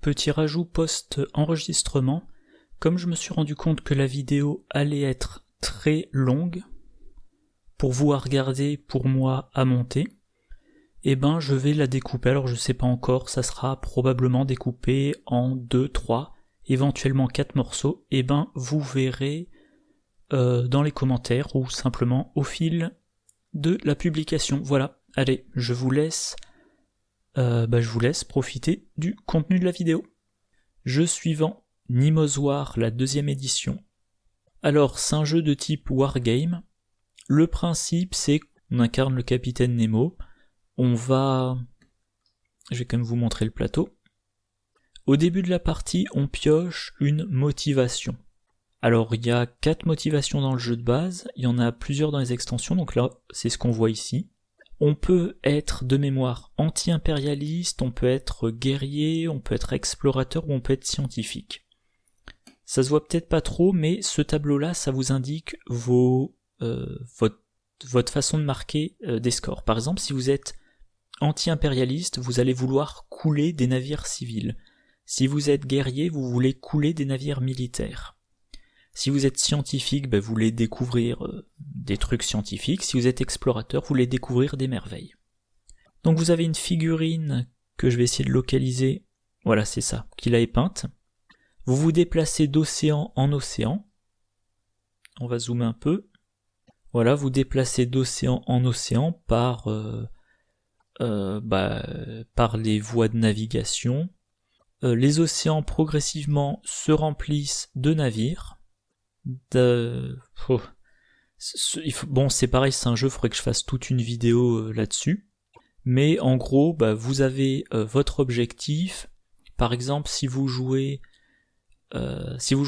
Petit rajout post-enregistrement, comme je me suis rendu compte que la vidéo allait être très longue, pour vous à regarder, pour moi à monter, je vais la découper, alors je sais pas encore, ça sera probablement découpé en 2, 3, éventuellement 4 morceaux, vous verrez dans les commentaires ou simplement au fil de la publication. Voilà, allez, je vous laisse profiter du contenu de la vidéo. Jeu suivant, Nimozoar, la 2e édition. Alors, c'est un jeu de type Wargame. Le principe, c'est qu'on incarne le capitaine Nemo. Je vais quand même vous montrer le plateau. Au début de la partie, on pioche une motivation. Alors, il y a 4 motivations dans le jeu de base, il y en a plusieurs dans les extensions, donc là, c'est ce qu'on voit ici. On peut être, de mémoire, anti-impérialiste, on peut être guerrier, on peut être explorateur ou on peut être scientifique. Ça se voit peut-être pas trop, mais ce tableau-là, ça vous indique votre façon de marquer des scores. Par exemple, si vous êtes anti-impérialiste, vous allez vouloir couler des navires civils. Si vous êtes guerrier, vous voulez couler des navires militaires. Si vous êtes scientifique, vous voulez découvrir des trucs scientifiques. Si vous êtes explorateur, vous voulez découvrir des merveilles. Donc vous avez une figurine que je vais essayer de localiser. Voilà, c'est ça, qui l'a peinte. Vous vous déplacez d'océan en océan. On va zoomer un peu. Voilà, vous déplacez d'océan en océan par les voies de navigation. Les océans progressivement se remplissent de navires. C'est pareil, c'est un jeu, il faudrait que je fasse toute une vidéo là-dessus. Mais en gros, vous avez votre objectif. Par exemple, si vous jouez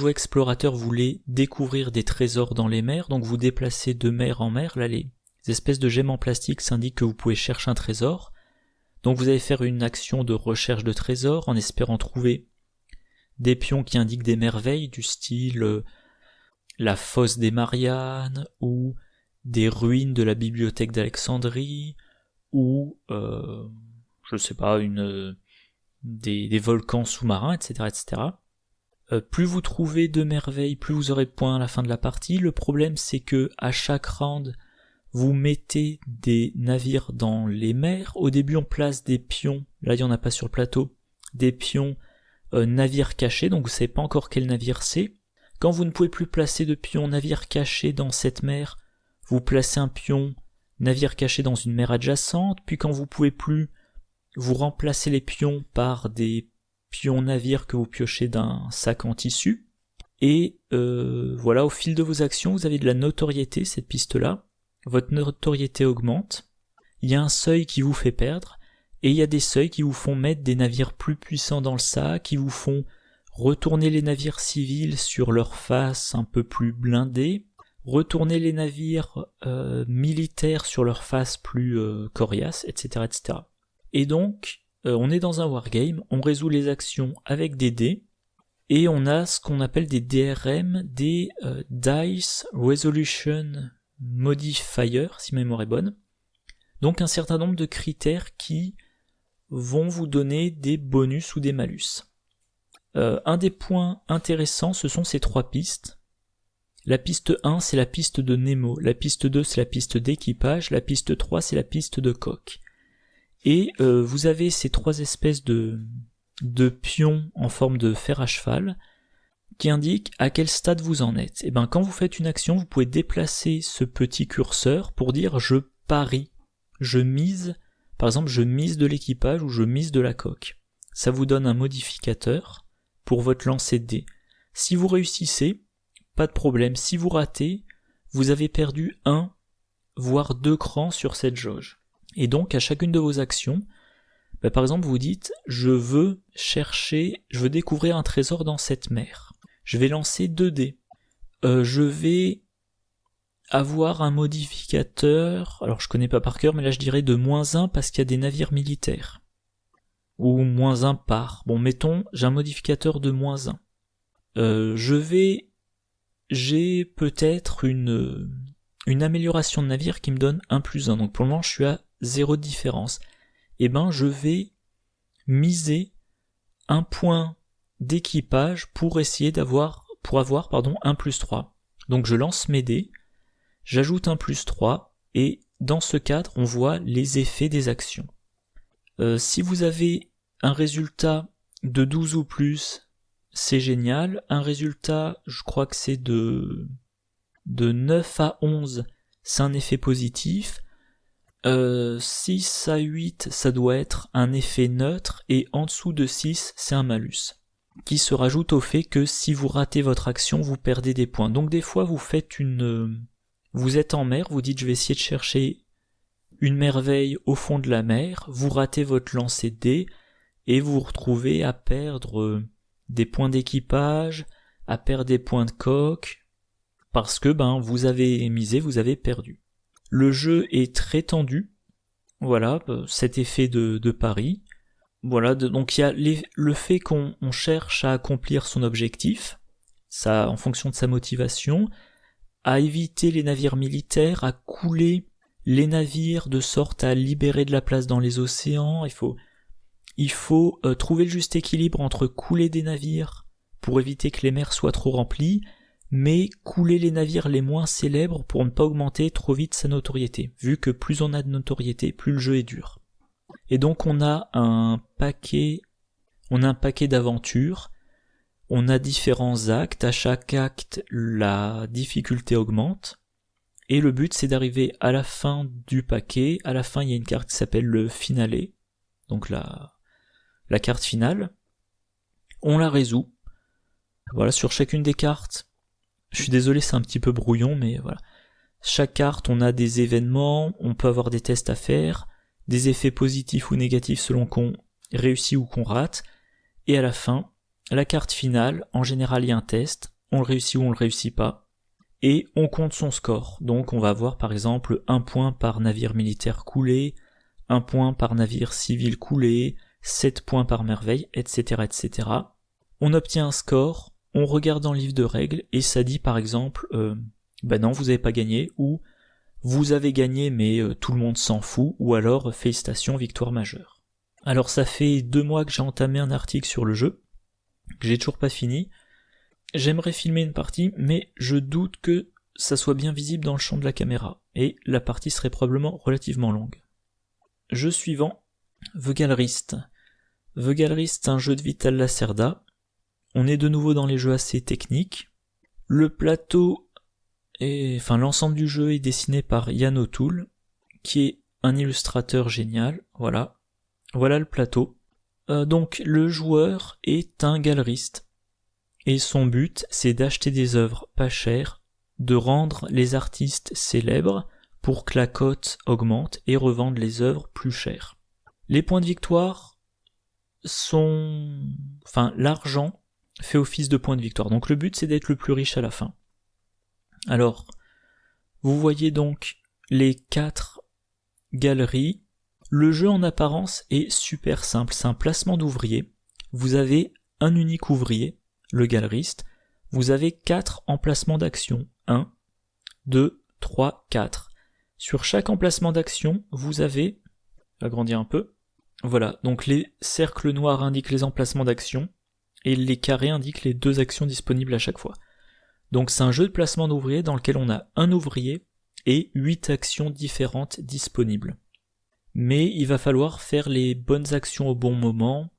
explorateur, vous voulez découvrir des trésors dans les mers, donc vous déplacez de mer en mer. Là, les espèces de gemmes en plastique s'indiquent que vous pouvez chercher un trésor. Donc vous allez faire une action de recherche de trésors en espérant trouver des pions qui indiquent des merveilles du style la fosse des Mariannes, ou des ruines de la bibliothèque d'Alexandrie, ou des volcans sous-marins, etc., etc. Plus vous trouvez de merveilles, plus vous aurez de points à la fin de la partie. Le problème, c'est que à chaque round, vous mettez des navires dans les mers. Au début, on place des pions, là il n'y en a pas sur le plateau, des pions navires cachés, donc vous ne savez pas encore quel navire c'est. Quand vous ne pouvez plus placer de pions navires cachés dans cette mer, vous placez un pion navire caché dans une mer adjacente, puis quand vous pouvez plus, vous remplacez les pions par des pions navires que vous piochez d'un sac en tissu. Et voilà, au fil de vos actions, vous avez de la notoriété, cette piste-là. Votre notoriété augmente. Il y a un seuil qui vous fait perdre, et il y a des seuils qui vous font mettre des navires plus puissants dans le sac, qui vous font retourner les navires civils sur leur face un peu plus blindée, retourner les navires militaires sur leur face plus coriace, etc., etc. Et donc, on est dans un wargame, on résout les actions avec des dés, et on a ce qu'on appelle des DRM, des Dice Resolution Modifier, si ma mémoire est bonne. Donc un certain nombre de critères qui vont vous donner des bonus ou des malus. Un des points intéressants, ce sont ces 3 pistes. La piste 1, c'est la piste de Nemo. La piste 2, c'est la piste d'équipage. La piste 3, c'est la piste de coque. Et vous avez ces 3 espèces de pions en forme de fer à cheval qui indiquent à quel stade vous en êtes. Et quand vous faites une action, vous pouvez déplacer ce petit curseur pour dire je parie, je mise, par exemple je mise de l'équipage ou je mise de la coque. Ça vous donne un modificateur pour votre lancer de dés. Si vous réussissez, pas de problème. Si vous ratez, vous avez perdu 1, voire 2 crans sur cette jauge. Et donc, à chacune de vos actions, par exemple, vous dites, je veux découvrir un trésor dans cette mer. Je vais lancer 2 dés. Je vais avoir un modificateur, alors je connais pas par cœur, mais là je dirais de -1 parce qu'il y a des navires militaires. Ou -1 par. Bon, mettons, j'ai un modificateur de -1. J'ai peut-être une amélioration de navire qui me donne 1+1. Donc pour le moment, je suis à 0 de différence. Je vais miser un point d'équipage pour essayer avoir 1+3. Donc je lance mes dés, j'ajoute 1+3, et dans ce cadre, on voit les effets des actions. Si vous avez un résultat de 12 ou plus, c'est génial. Un résultat, je crois que c'est de 9 à 11, c'est un effet positif. 6 à 8, ça doit être un effet neutre, et en dessous de 6, c'est un malus, qui se rajoute au fait que si vous ratez votre action, vous perdez des points. Donc des fois, vous êtes en mer, vous dites je vais essayer de chercher une merveille au fond de la mer, vous ratez votre lancer de dés, et vous vous retrouvez à perdre des points d'équipage, à perdre des points de coque, parce que vous avez misé, vous avez perdu. Le jeu est très tendu, voilà, cet effet de pari. Voilà, donc il y a le fait qu'on cherche à accomplir son objectif, ça en fonction de sa motivation, à éviter les navires militaires, à couler les navires de sorte à libérer de la place dans les océans. Il faut trouver le juste équilibre entre couler des navires pour éviter que les mers soient trop remplies, mais couler les navires les moins célèbres pour ne pas augmenter trop vite sa notoriété, vu que plus on a de notoriété, plus le jeu est dur. Et donc on a un paquet d'aventures, on a différents actes, à chaque acte la difficulté augmente, et le but c'est d'arriver à la fin du paquet. À la fin il y a une carte qui s'appelle le finale, donc la carte finale, on la résout. Voilà, sur chacune des cartes, je suis désolé c'est un petit peu brouillon, mais voilà, chaque carte on a des événements, on peut avoir des tests à faire, des effets positifs ou négatifs selon qu'on réussit ou qu'on rate, et à la fin, la carte finale, en général il y a un test, on le réussit ou on le réussit pas, et on compte son score. Donc on va avoir par exemple 1 point par navire militaire coulé, 1 point par navire civil coulé, 7 points par merveille, etc. etc. On obtient un score, on regarde dans le livre de règles, et ça dit par exemple, non vous avez pas gagné, ou vous avez gagné mais tout le monde s'en fout, ou alors félicitations, victoire majeure. Alors ça fait 2 mois que j'ai entamé un article sur le jeu, que j'ai toujours pas fini. J'aimerais filmer une partie, mais je doute que ça soit bien visible dans le champ de la caméra, et la partie serait probablement relativement longue. Jeu suivant, The Gallerist. The Gallerist, c'est un jeu de Vital Lacerda. On est de nouveau dans les jeux assez techniques. Le plateau l'ensemble du jeu est dessiné par Ian O'Toole, qui est un illustrateur génial, voilà. Voilà le plateau. Donc le joueur est un galeriste, et son but c'est d'acheter des œuvres pas chères, de rendre les artistes célèbres pour que la cote augmente et revendre les œuvres plus chères. Les points de victoire l'argent fait office de points de victoire, donc le but c'est d'être le plus riche à la fin. Alors, vous voyez donc les 4 galeries. Le jeu en apparence est super simple, c'est un placement d'ouvriers. Vous avez un unique ouvrier, le galeriste. Vous avez 4 emplacements d'action. 1, 2, 3, 4. Sur chaque emplacement d'action, vous avez, agrandir un peu, voilà, donc les cercles noirs indiquent les emplacements d'action, et les carrés indiquent les 2 actions disponibles à chaque fois. Donc c'est un jeu de placement d'ouvriers dans lequel on a un ouvrier et 8 actions différentes disponibles. Mais il va falloir faire les bonnes actions au bon moment,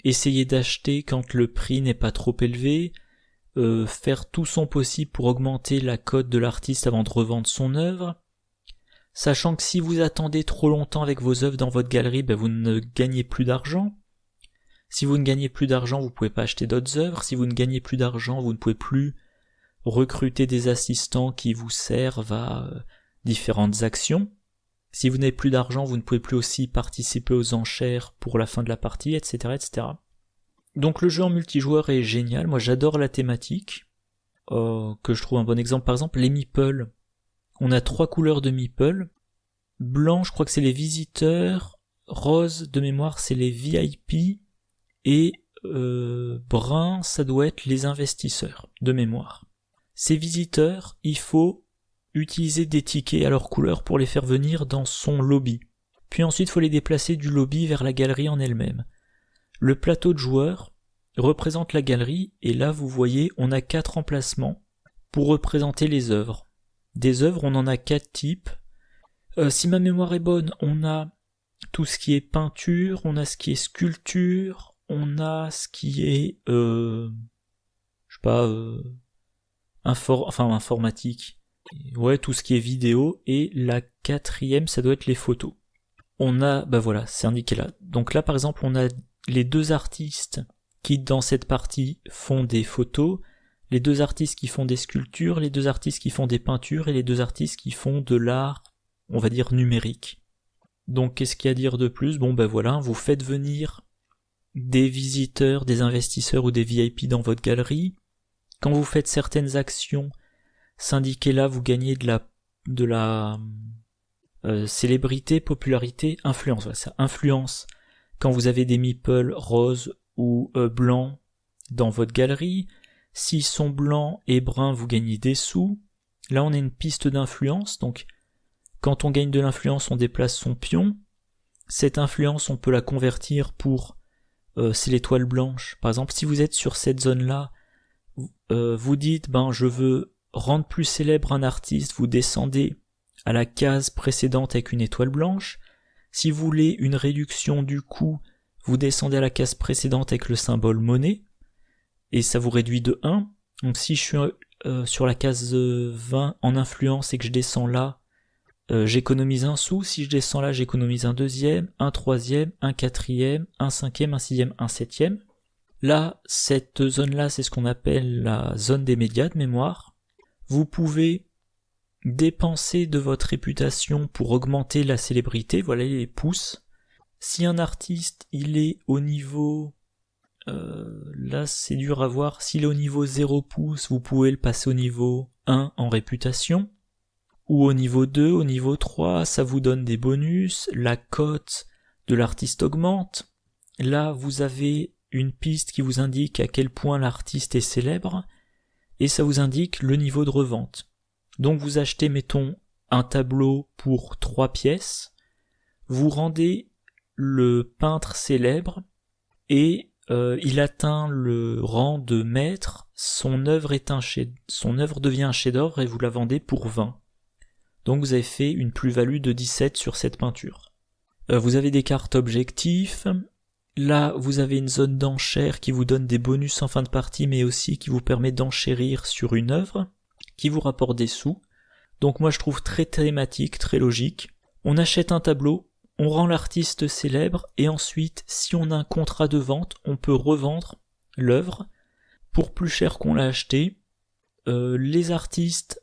essayer d'acheter quand le prix n'est pas trop élevé, faire tout son possible pour augmenter la cote de l'artiste avant de revendre son œuvre, sachant que si vous attendez trop longtemps avec vos œuvres dans votre galerie, vous ne gagnez plus d'argent. Si vous ne gagnez plus d'argent, vous ne pouvez pas acheter d'autres œuvres. Si vous ne gagnez plus d'argent, vous ne pouvez plus recruter des assistants qui vous servent à différentes actions. Si vous n'avez plus d'argent, vous ne pouvez plus aussi participer aux enchères pour la fin de la partie, etc., etc. Donc le jeu en multijoueur est génial, moi j'adore la thématique, que je trouve un bon exemple. Par exemple, les meeples. On a 3 couleurs de meeples. Blanc, je crois que c'est les visiteurs. Rose, de mémoire, c'est les VIP. Et brun, ça doit être les investisseurs, de mémoire. Ces visiteurs, il faut utiliser des tickets à leur couleur pour les faire venir dans son lobby. Puis ensuite, il faut les déplacer du lobby vers la galerie en elle-même. Le plateau de joueurs représente la galerie, et là vous voyez, on a 4 emplacements pour représenter les œuvres. Des œuvres, on en a 4 types. Si ma mémoire est bonne, on a tout ce qui est peinture, on a ce qui est sculpture, on a ce qui est, informatique. Ouais, tout ce qui est vidéo, et la 4e, ça doit être les photos. On a, c'est indiqué là. Donc là, par exemple, on a les 2 artistes qui, dans cette partie, font des photos, les 2 artistes qui font des sculptures, les 2 artistes qui font des peintures, et les 2 artistes qui font de l'art, on va dire, numérique. Donc, qu'est-ce qu'il y a à dire de plus ? Vous faites venir des visiteurs, des investisseurs ou des VIP dans votre galerie. Quand vous faites certaines actions, syndiquez là, vous gagnez de la célébrité, popularité, influence. Voilà, ça, influence. Quand vous avez des meeples roses ou blancs dans votre galerie, s'ils sont blancs et bruns, vous gagnez des sous. Là, on a une piste d'influence, donc quand on gagne de l'influence, on déplace son pion. Cette influence, on peut la convertir pour... c'est l'étoile blanche. Par exemple, si vous êtes sur cette zone-là, vous dites, je veux rendre plus célèbre un artiste, vous descendez à la case précédente avec une étoile blanche. Si vous voulez une réduction du coût, vous descendez à la case précédente avec le symbole monnaie, et ça vous réduit de 1. Donc si je suis sur la case 20 en influence et que je descends là, j'économise un sou. Si je descends là, j'économise un 2e, un 3e, un 4e, un 5e, un 6e, un 7e. Là, cette zone-là, c'est ce qu'on appelle la zone des médias de mémoire. Vous pouvez dépenser de votre réputation pour augmenter la célébrité, voilà les pouces. Si un artiste, il est au niveau... là, c'est dur à voir. S'il est au niveau 0 pouces, vous pouvez le passer au niveau 1 en réputation. Ou au niveau 2, au niveau 3, ça vous donne des bonus, la cote de l'artiste augmente. Là, vous avez une piste qui vous indique à quel point l'artiste est célèbre, et ça vous indique le niveau de revente. Donc vous achetez, mettons, un tableau pour 3 pièces, vous rendez le peintre célèbre, et il atteint le rang de maître, son œuvre devient un chef-d'œuvre et vous la vendez pour 20. Donc vous avez fait une plus-value de 17 sur cette peinture. Vous avez des cartes objectifs. Là, vous avez une zone d'enchère qui vous donne des bonus en fin de partie, mais aussi qui vous permet d'enchérir sur une œuvre, qui vous rapporte des sous. Donc moi je trouve très thématique, très logique. On achète un tableau, on rend l'artiste célèbre, et ensuite, si on a un contrat de vente, on peut revendre l'œuvre pour plus cher qu'on l'a acheté. Les artistes,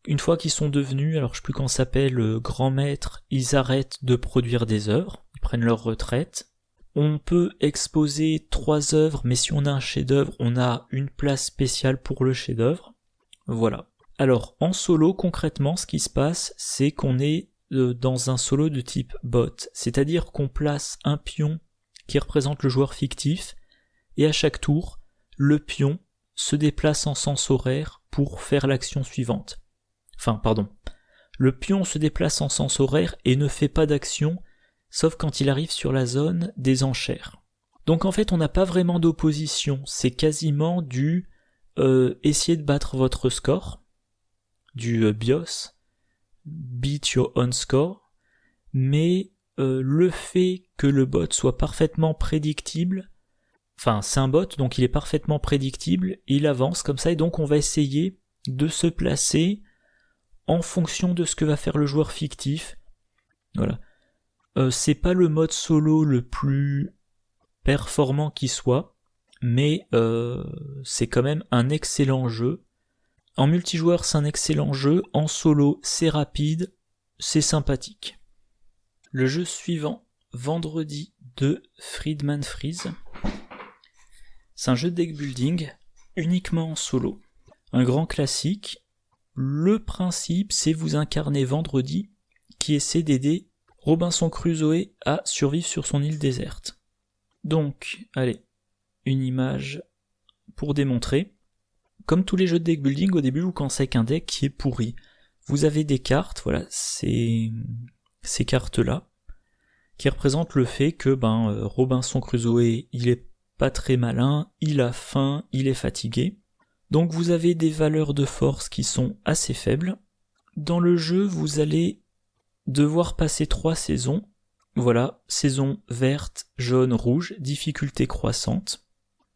une fois qu'ils sont devenus, alors je sais plus comment ça s'appelle, grands maîtres, ils arrêtent de produire des œuvres, ils prennent leur retraite. On peut exposer 3 œuvres, mais si on a un chef-d'œuvre, on a une place spéciale pour le chef-d'œuvre. Voilà. Alors, en solo, concrètement, ce qui se passe, c'est qu'on est dans un solo de type bot, c'est-à-dire qu'on place un pion qui représente le joueur fictif, et à chaque tour, le pion se déplace en sens horaire pour faire l'action suivante. Le pion se déplace en sens horaire et ne fait pas d'action, sauf quand il arrive sur la zone des enchères. Donc en fait, on n'a pas vraiment d'opposition, c'est quasiment du essayer de battre votre score, du BIOS, beat your own score, mais le fait que le bot soit parfaitement prédictible, c'est un bot, donc il est parfaitement prédictible, il avance comme ça, et donc on va essayer de se placer en fonction de ce que va faire le joueur fictif. Voilà. C'est pas le mode solo le plus performant qui soit, mais c'est quand même un excellent jeu. En multijoueur, c'est un excellent jeu. En solo, c'est rapide, c'est sympathique. Le jeu suivant, Vendredi de Friedman Freeze. C'est un jeu de deck building uniquement en solo. Un grand classique. Le principe, c'est vous incarner Vendredi, qui essaie d'aider Robinson Crusoe à survivre sur son île déserte. Donc, allez, une image pour démontrer. Comme tous les jeux de deck building, au début, vous commencez avec un deck qui est pourri. Vous avez des cartes, voilà, ces cartes-là, qui représente le fait que Robinson Crusoe, il est pas très malin, il a faim, il est fatigué. Donc vous avez des valeurs de force qui sont assez faibles. Dans le jeu, vous allez devoir passer 3 saisons. Voilà, saison verte, jaune, rouge, difficulté croissante.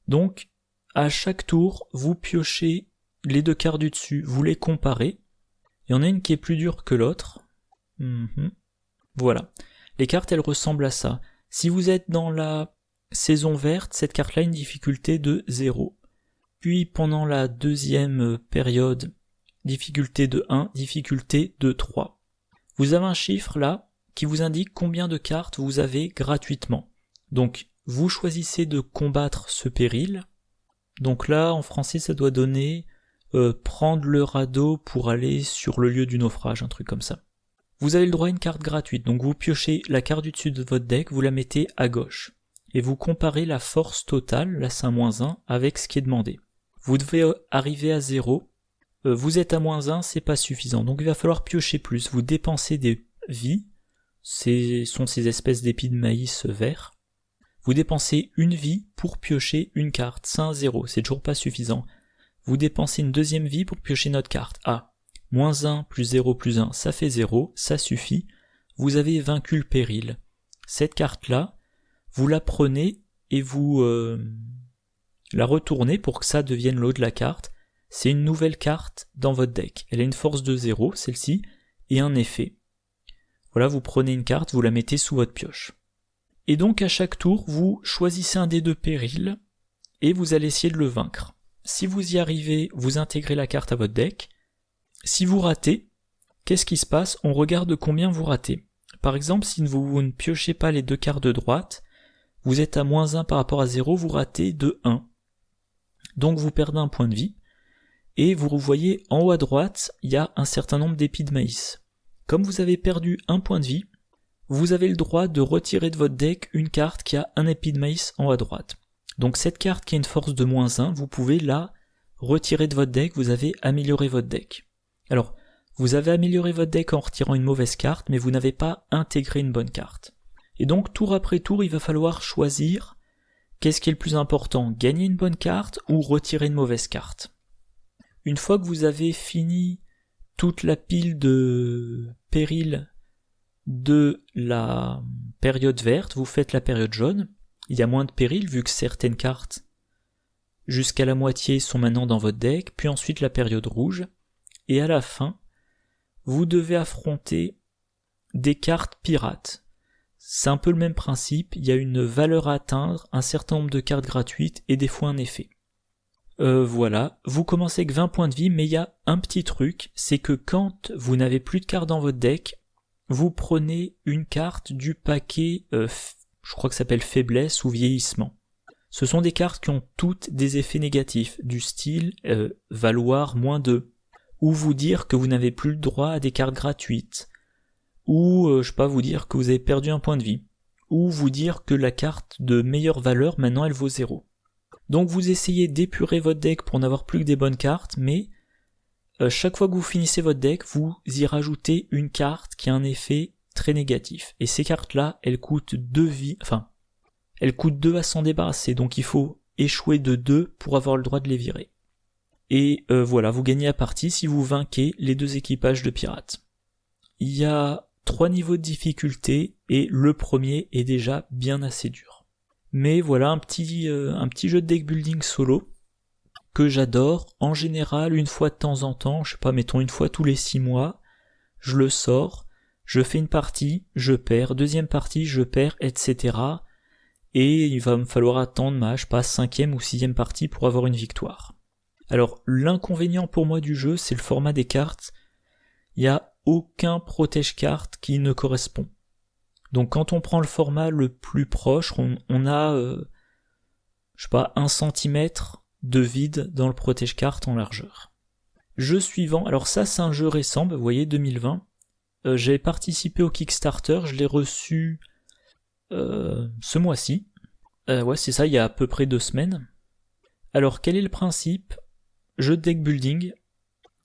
Donc, à chaque tour, vous piochez les 2 cartes du dessus, vous les comparez. Il y en a une qui est plus dure que l'autre. Voilà. Les cartes, elles ressemblent à ça. Si vous êtes dans la saison verte, cette carte-là a une difficulté de 0. Puis pendant la deuxième période, difficulté de 1, difficulté de 3. Vous avez un chiffre là qui vous indique combien de cartes vous avez gratuitement. Donc vous choisissez de combattre ce péril. Donc là en français ça doit donner prendre le radeau pour aller sur le lieu du naufrage, un truc comme ça. Vous avez le droit à une carte gratuite, donc vous piochez la carte du dessus de votre deck, vous la mettez à gauche. Et vous comparez la force totale, là c'est un -1, avec ce qui est demandé. Vous devez arriver à 0, vous êtes à -1, c'est pas suffisant, donc il va falloir piocher plus. Vous dépensez des vies, ce sont ces espèces d'épis de maïs verts. Vous dépensez une vie pour piocher une carte, c'est un 0, c'est toujours pas suffisant. Vous dépensez une deuxième vie pour piocher notre carte. -1 plus 0 plus 1, ça fait 0, ça suffit. Vous avez vaincu le péril. Cette carte-là, vous la prenez et vous la retournez pour que ça devienne l'eau de la carte. C'est une nouvelle carte dans votre deck. Elle a une force de 0, celle-ci, et un effet. Voilà, vous prenez une carte, vous la mettez sous votre pioche. Et donc à chaque tour, vous choisissez un des 2 périls et vous allez essayer de le vaincre. Si vous y arrivez, vous intégrez la carte à votre deck. Si vous ratez, qu'est-ce qui se passe? On regarde combien vous ratez. Par exemple, si vous ne piochez pas les 2 cartes de droite, vous êtes à -1 par rapport à 0, vous ratez de 1. Donc vous perdez un point de vie. Et vous voyez en haut à droite, il y a un certain nombre d'épis de maïs. Comme vous avez perdu un point de vie, vous avez le droit de retirer de votre deck une carte qui a un épi de maïs en haut à droite. Donc cette carte qui a une force de -1, vous pouvez la retirer de votre deck, vous avez amélioré votre deck. Alors, vous avez amélioré votre deck en retirant une mauvaise carte, mais vous n'avez pas intégré une bonne carte. Et donc, tour après tour, il va falloir choisir qu'est-ce qui est le plus important, gagner une bonne carte ou retirer une mauvaise carte. Une fois que vous avez fini toute la pile de périls de la période verte, vous faites la période jaune. Il y a moins de périls vu que certaines cartes jusqu'à la moitié sont maintenant dans votre deck, puis ensuite la période rouge. Et à la fin, vous devez affronter des cartes pirates. C'est un peu le même principe, il y a une valeur à atteindre, un certain nombre de cartes gratuites et des fois un effet. Voilà, vous commencez avec 20 points de vie, mais il y a un petit truc, c'est que quand vous n'avez plus de cartes dans votre deck, vous prenez une carte du paquet, je crois que ça s'appelle faiblesse ou vieillissement. Ce sont des cartes qui ont toutes des effets négatifs, du style valoir -2, ou vous dire que vous n'avez plus le droit à des cartes gratuites, ou je sais pas, vous dire que vous avez perdu un point de vie, ou vous dire que la carte de meilleure valeur maintenant elle vaut 0. Donc vous essayez d'épurer votre deck pour n'avoir plus que des bonnes cartes, mais chaque fois que vous finissez votre deck, vous y rajoutez une carte qui a un effet très négatif. Et ces cartes-là, elles coûtent 2 vies, elles coûtent 2 à s'en débarrasser, donc il faut échouer de 2 pour avoir le droit de les virer. Et voilà, vous gagnez la partie si vous vainquez les 2 équipages de pirates. Il y a 3 niveaux de difficulté, et le premier est déjà bien assez dur. Mais voilà, un petit jeu de deck building solo, que j'adore, en général, une fois de temps en temps, je sais pas, mettons une fois tous les 6 mois, je le sors, je fais une partie, je perds, deuxième partie, je perds, etc. Et il va me falloir attendre ma, je sais pas, 5e ou 6e partie pour avoir une victoire. Alors, l'inconvénient pour moi du jeu, c'est le format des cartes. Il n'y a aucun protège-carte qui ne correspond. Donc quand on prend le format le plus proche, on a, je sais pas, 1 cm de vide dans le protège-carte en largeur. Jeu suivant, alors ça c'est un jeu récent, vous voyez, 2020. J'ai participé au Kickstarter, je l'ai reçu ce mois-ci. Ouais, c'est ça, il y a à peu près 2 semaines. Alors quel est le principe? Jeu de deck building,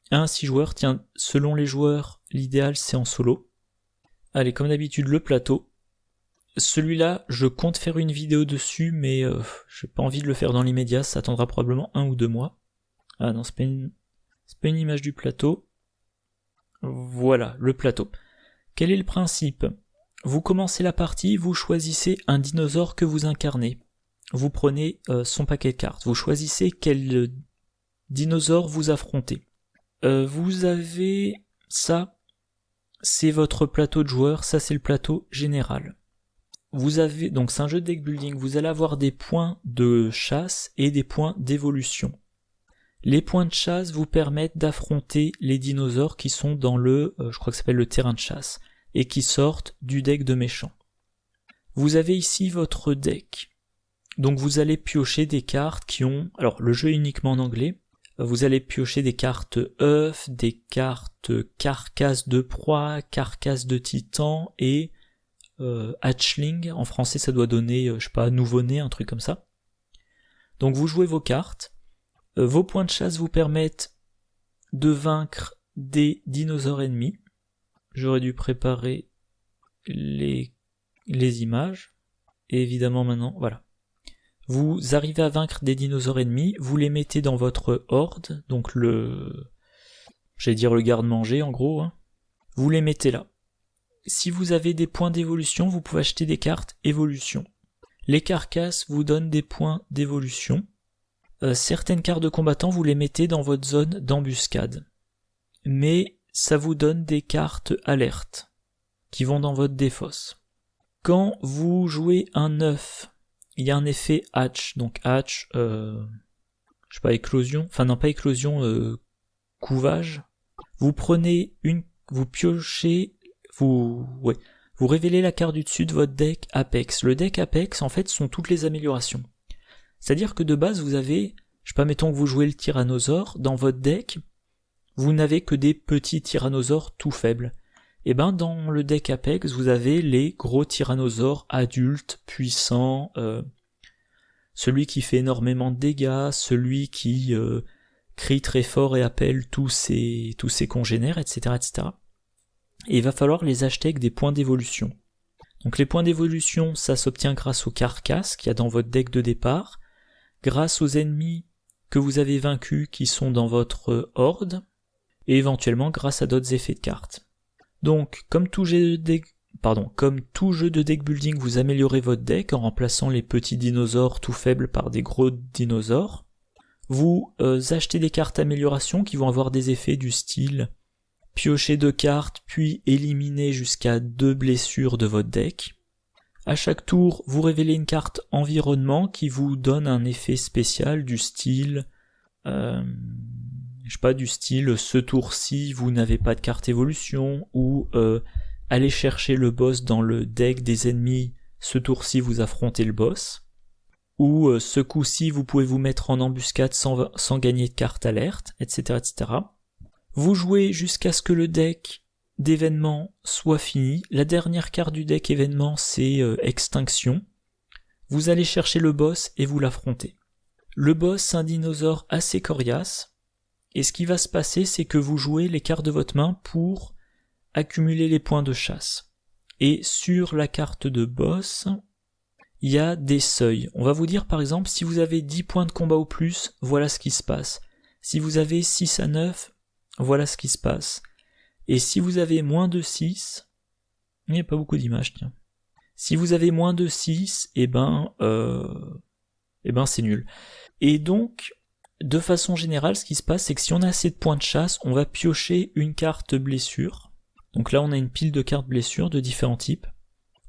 1 à 6 joueurs, tiens, selon les joueurs, l'idéal c'est en solo. Allez, comme d'habitude, le plateau. Celui-là, je compte faire une vidéo dessus, mais j'ai pas envie de le faire dans l'immédiat, ça attendra probablement 1 ou 2 mois. Ah non, c'est pas une image du plateau. Voilà, le plateau. Quel est le principe ? Vous commencez la partie, vous choisissez un dinosaure que vous incarnez. Vous prenez son paquet de cartes, vous choisissez quel dinosaure vous affrontez. Vous avez ça, c'est votre plateau de joueur, ça c'est le plateau général. Vous avez, donc c'est un jeu de deck building, vous allez avoir des points de chasse et des points d'évolution. Les points de chasse vous permettent d'affronter les dinosaures qui sont dans le, je crois que ça s'appelle le terrain de chasse, et qui sortent du deck de méchants. Vous avez ici votre deck. Donc vous allez piocher des cartes qui ont, alors le jeu est uniquement en anglais, vous allez piocher des cartes œufs, des cartes carcasses de proie, carcasses de titan et hatchling, en français ça doit donner, je sais pas, nouveau-né, un truc comme ça. Donc vous jouez vos cartes, vos points de chasse vous permettent de vaincre des dinosaures ennemis. J'aurais dû préparer les images, et évidemment maintenant, voilà. Vous arrivez à vaincre des dinosaures ennemis, vous les mettez dans votre horde, donc j'allais dire le garde-manger en gros, hein. Vous les mettez là. Si vous avez des points d'évolution, vous pouvez acheter des cartes évolution. Les carcasses vous donnent des points d'évolution. Certaines cartes de combattants, vous les mettez dans votre zone d'embuscade. Mais ça vous donne des cartes alertes qui vont dans votre défausse. Quand vous jouez un œuf, il y a un effet hatch. Donc hatch, je sais pas, éclosion. Enfin non, pas éclosion, couvage. Vous prenez vous piochez, vous révélez la carte du dessus de votre deck Apex. Le deck Apex, en fait, sont toutes les améliorations. C'est-à-dire que de base, vous avez, je sais pas, mettons que vous jouez le tyrannosaure, dans votre deck, vous n'avez que des petits tyrannosaures tout faibles. Et ben, dans le deck Apex, vous avez les gros tyrannosaures adultes, puissants, celui qui fait énormément de dégâts, celui qui crie très fort et appelle tous ses congénères, etc., etc. Et il va falloir les acheter avec des points d'évolution. Donc les points d'évolution, ça s'obtient grâce aux carcasses qu'il y a dans votre deck de départ, grâce aux ennemis que vous avez vaincus qui sont dans votre horde, et éventuellement grâce à d'autres effets de cartes. Donc, comme tout jeu de deck building, vous améliorez votre deck en remplaçant les petits dinosaures tout faibles par des gros dinosaures. Vous achetez des cartes amélioration qui vont avoir des effets du style piocher 2 cartes, puis éliminer jusqu'à 2 blessures de votre deck. À chaque tour, vous révélez une carte environnement qui vous donne un effet spécial du style, ce tour-ci, vous n'avez pas de carte évolution, ou allez chercher le boss dans le deck des ennemis, ce tour-ci vous affrontez le boss, ou ce coup-ci vous pouvez vous mettre en embuscade sans gagner de carte alerte, etc., etc. Vous jouez jusqu'à ce que le deck d'événements soit fini. La dernière carte du deck événement, c'est Extinction. Vous allez chercher le boss et vous l'affrontez. Le boss, c'est un dinosaure assez coriace. Et ce qui va se passer, c'est que vous jouez les cartes de votre main pour accumuler les points de chasse. Et sur la carte de boss, il y a des seuils. On va vous dire par exemple, si vous avez 10 points de combat ou plus, voilà ce qui se passe. Si vous avez 6 à 9, voilà ce qui se passe. Et si vous avez moins de 6, il n'y a pas beaucoup d'images, tiens. Si vous avez moins de 6, c'est nul. Et donc, de façon générale, ce qui se passe, c'est que si on a assez de points de chasse, on va piocher une carte blessure. Donc là, on a une pile de cartes blessures de différents types.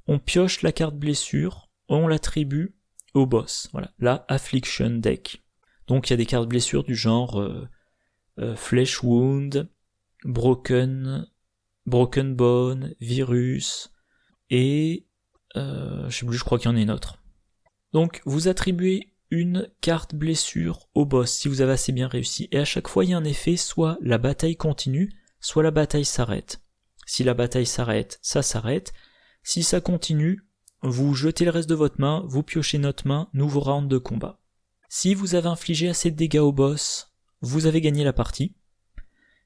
On pioche la carte blessure, on l'attribue au boss. Voilà, la Affliction Deck. Donc il y a des cartes blessures du genre Flesh Wound, Broken Bone, Virus, et je sais plus, je crois qu'il y en a une autre. Donc vous attribuez une carte blessure au boss si vous avez assez bien réussi, et à chaque fois il y a un effet, soit la bataille continue, soit la bataille s'arrête. Si la bataille s'arrête, ça s'arrête. Si ça continue, vous jetez le reste de votre main, vous piochez notre main, nouveau round de combat. Si vous avez infligé assez de dégâts au boss, vous avez gagné la partie.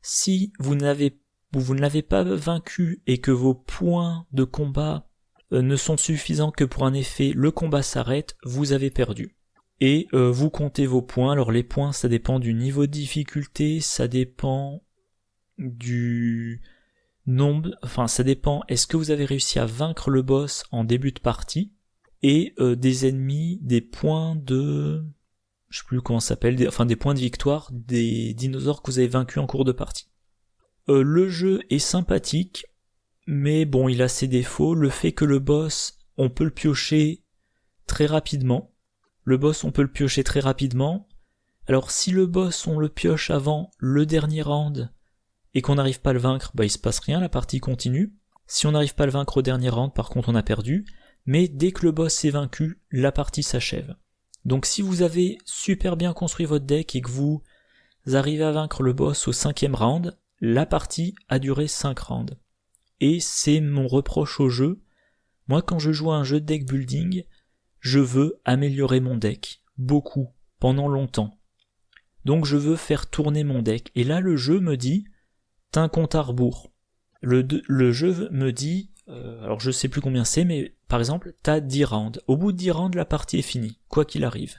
Si vous ne l'avez pas vaincu et que vos points de combat ne sont suffisants que pour un effet le combat s'arrête, vous avez perdu. Et vous comptez vos points. Alors les points, ça dépend du niveau de difficulté, ça dépend du nombre, enfin ça dépend, est-ce que vous avez réussi à vaincre le boss en début de partie, et des ennemis, des points de... je sais plus comment ça s'appelle, des points de victoire des dinosaures que vous avez vaincus en cours de partie. Le jeu est sympathique, mais bon, il a ses défauts. Le fait que le boss, on peut le piocher très rapidement. Alors si le boss, on le pioche avant le dernier round, et qu'on n'arrive pas à le vaincre, il se passe rien, la partie continue. Si on n'arrive pas à le vaincre au dernier round, par contre on a perdu. Mais dès que le boss est vaincu, la partie s'achève. Donc si vous avez super bien construit votre deck et que vous arrivez à vaincre le boss au 5e round, la partie a duré 5 rounds. Et c'est mon reproche au jeu. Moi, quand je joue à un jeu de deck building, je veux améliorer mon deck, beaucoup, pendant longtemps. Donc je veux faire tourner mon deck. Et là, le jeu me dit, t'as un compte à rebours. Le jeu me dit, alors je sais plus combien c'est, mais par exemple, t'as 10 rounds. Au bout de 10 rounds, la partie est finie, quoi qu'il arrive.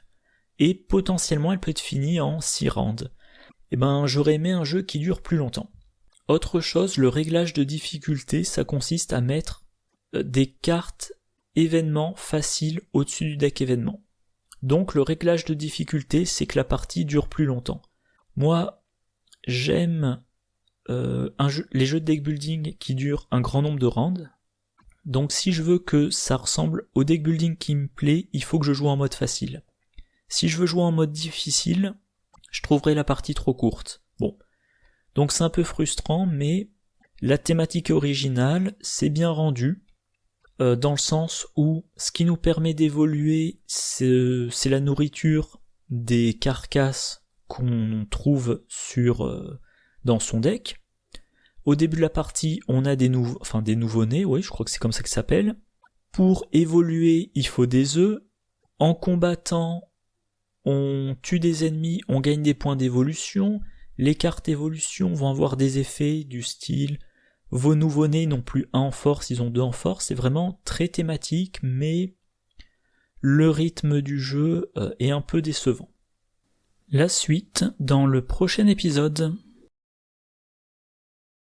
Et potentiellement, elle peut être finie en 6 rounds. J'aurais aimé un jeu qui dure plus longtemps. Autre chose, le réglage de difficulté, ça consiste à mettre des cartes événements faciles au-dessus du deck événement. Donc le réglage de difficulté, c'est que la partie dure plus longtemps. Moi, j'aime les jeux de deck building qui durent un grand nombre de rounds. Donc si je veux que ça ressemble au deck building qui me plaît, il faut que je joue en mode facile. Si je veux jouer en mode difficile, je trouverai la partie trop courte. Bon. Donc c'est un peu frustrant, mais la thématique est originale, c'est bien rendu, dans le sens où ce qui nous permet d'évoluer, c'est la nourriture des carcasses qu'on trouve dans son deck. Au début de la partie, on a des nouveau-nés, oui, je crois que c'est comme ça que ça s'appelle. Pour évoluer, il faut des œufs. En combattant, on tue des ennemis, on gagne des points d'évolution. Les cartes évolution vont avoir des effets du style vos nouveau-nés n'ont plus 1 en force, ils ont 2 en force. C'est vraiment très thématique, mais le rythme du jeu est un peu décevant. La suite dans le prochain épisode.